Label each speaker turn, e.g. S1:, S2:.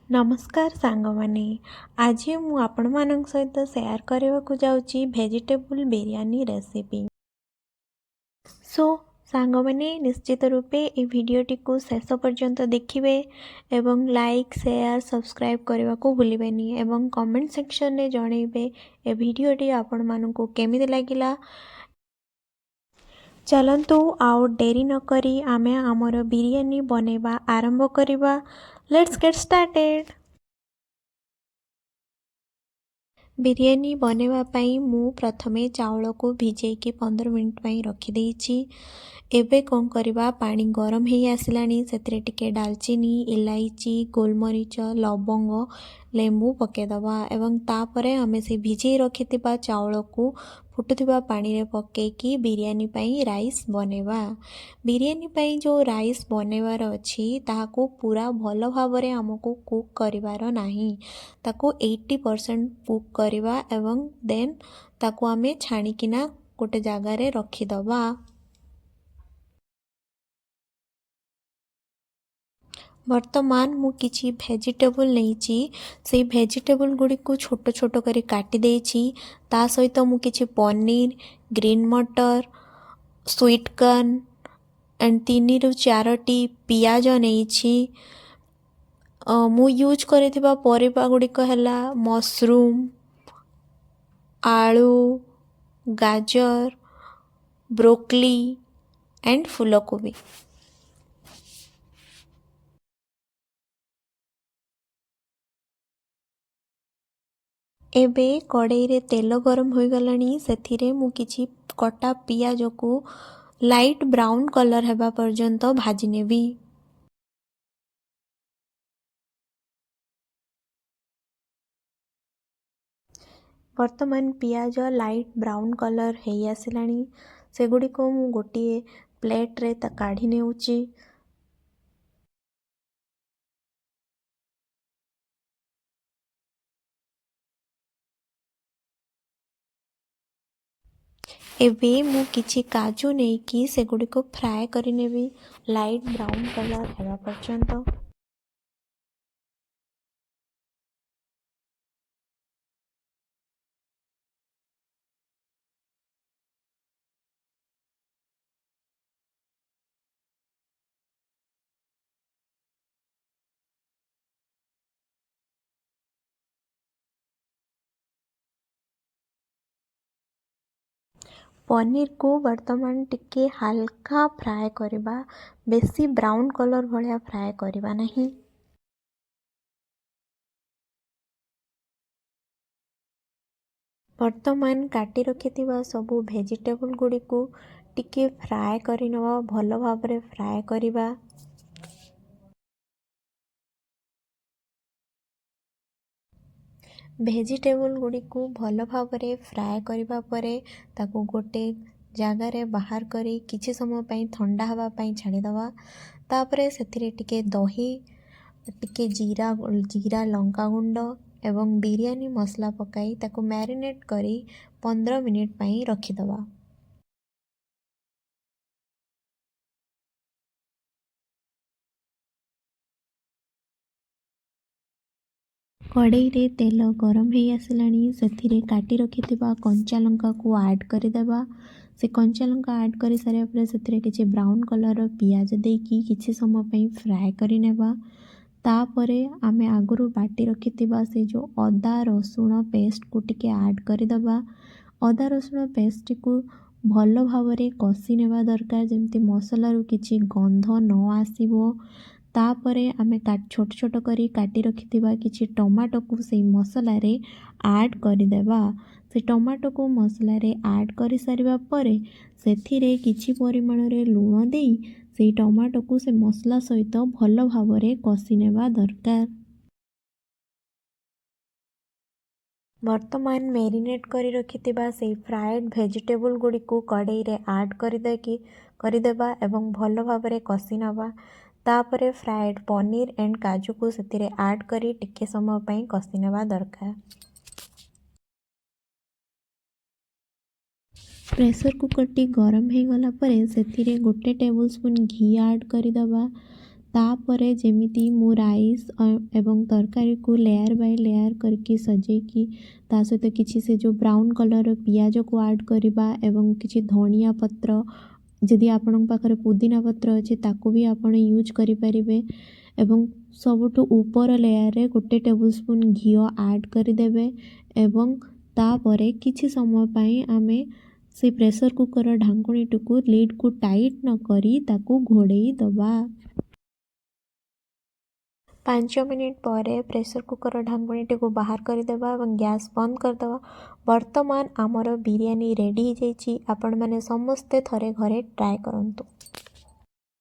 S1: नमस्कार सांगमाने आज मु आपण मानक सहित शेयर करने को जाऊँगी वेजिटेबल बिरयानी रेसिपी। सो सांगमाने निश्चित रूपे ए भिडटी को शेष पर्यंत देखिए एवं लाइक शेयर सब्सक्राइब करने को भूलें एवं कमेंट सेक्शन में जनइबे ए भिडटी आपण मानक केमिति लागिला। चलतु आउ डेरी न करी आमे आमर बिरयानी बनैबा आरंभ करिबा। Let's get started. बिरयानी बनैबा पई मु प्रथमे चावल को भिजेकी 15 मिनिट पई रखी देइछि। एबे कोन करबा पानी गरम हेई आसिलानी सेतरे टिके दालचीनी इलायची गोलमरीच लवंग लेंबू पकेदबा एवं तापरे हमें से भिजे रखिथिबा चावल को फुटुथिबा पानी रे पकेकी बिरयानी पई राइस बनेबा। बिरयानी पई जो राइस बनेबार अछि ताहाको पूरा भल भाबरे हमको कुक करिवार नाही, ताको 80% कुक करिबा एवं देन ताको आमे छाणीकिना गोटे जगार रखिदबा। वर्तमान मु किछि वेजिटेबल नहींची से वेजिटेबल गुडी को छोट छोट करी काटी देइछि। ता सहित मु किछि पनीर ग्रीन मटर स्वीट कॉर्न एंड 3 रु 4 टी पियाज नहींची। मु यूज करिथिबा परिबा गुडीक हैला मशरूम आलू गाजर ब्रोकली एंड फूलकोबी। एबे कड़ाई रे तेल गरम हो गलानी सेथिरे मु किछि कटा पियाज को लाइट ब्राउन कलर हेबा पर्यंत भाजी नेबी। वर्तमान पियाज लाइट ब्राउन कलर हेई आसिलानी सेगुडी को मु गोटिए प्लेट रे ता काढ़ी नेउची। एबे मु किछि काजू नेकी सेगुडी को फ्राए करि नेबी लाइट ब्राउन कलर हेबा पर्यंत। पनीर को वर्तमान टिके हल्का फ्राए करबा, बेसी ब्राउन कलर भलिया फ्राए करबा नहीं। वर्तमान काटी रखिथिबा सबु वेजिटेबल गुडी को टिके फ्राए करिनवा भल भाबरे फ्राए करबा। वेजिटेबल गुडी को भल भाबरे फ्राए करबा परे ताको गोटे जगार बाहर करी किछि समय पई ठंडा हवा पई छाड़ी दवा। तापरे सेथिरे टिके दही टिके जीरा लंका गुंड एवं बिरयानी मसला पकाई ताको मैरिनेट करी 15 मिनिट पई रखी दवा। कड़ाई रे तेल गरम हेई आसिलानी सेथिरे काटी रखिथिबा कंचा लंका को ऐड करि देबा। से कंचा लंका ऐड करि सारे परे सेथिरे किछि ब्राउन कलर पियाज देकी किछि समय पई फ्राए करि नेबा। तापरे आमे आगुरु बाटी रखिथिबा से जो अदा रसुण पेस्ट को टिके ऐड करि देबा। अदा रसुण पेस्ट को भल भाबरे कषि नेबा दरकार जेमति मसला रु किछि गंध न आसीबो। तापरे आमे छोट छोट करी काटी रखिथिबा किछि टमाटो को सेई मसला रे ऐड करि देबा। से टमाटो को मसला रे ऐड करि सारिबा परे सेथिरे किछि परिमाण रे लूण देई सेई टमाटो को से मसला सहित भल भाबरे कषि नेबा दरकार। वर्तमान मैरिनेट करी रखिथिबा से फ्राइड वेजिटेबल गुडी को कड़ाई रे ऐड करि देबा एवं भल भाबरे कषि नेबा। तापरे फ्राइड पनीर एंड काजू को सेतिरे ऐड करी टिके समय पई कषि नेबा दरकार। प्रेशर कुकर टी गरम हो गला परे सेतिरे गोटे टेबल स्पून घी ऐड करि दबा। तापरे जेमिति मु राइस एवं तरकारी को लेयर बाय लेयर करके सजेकी ता सहित किसी से जो ब्राउन कलर पियाज को ऐड करवा एवं किसी धनिया पत्र जदि आपण पाखरे पुदीना पत्र अच्छे ताको भी आपण यूज करें एवं सबुठु ऊपर लेयर रे 1 टेबुल स्पून घी ऐड करदेवे एवं तापरे किछि समय पाई आमे से प्रेशर कुकर ढांकुणी टुकु लिड को टाइट न करी ताको घोड़ेई दबा 5 मिनिट पर प्रेशर कुकर ढांकुणी को बाहर करदेवा और गैस बंद करदेवा। वर्तमान आमर बिरयानी रेडी हो जाइए। आपण मैंने समस्ते थरे घरे ट्राए करंतु।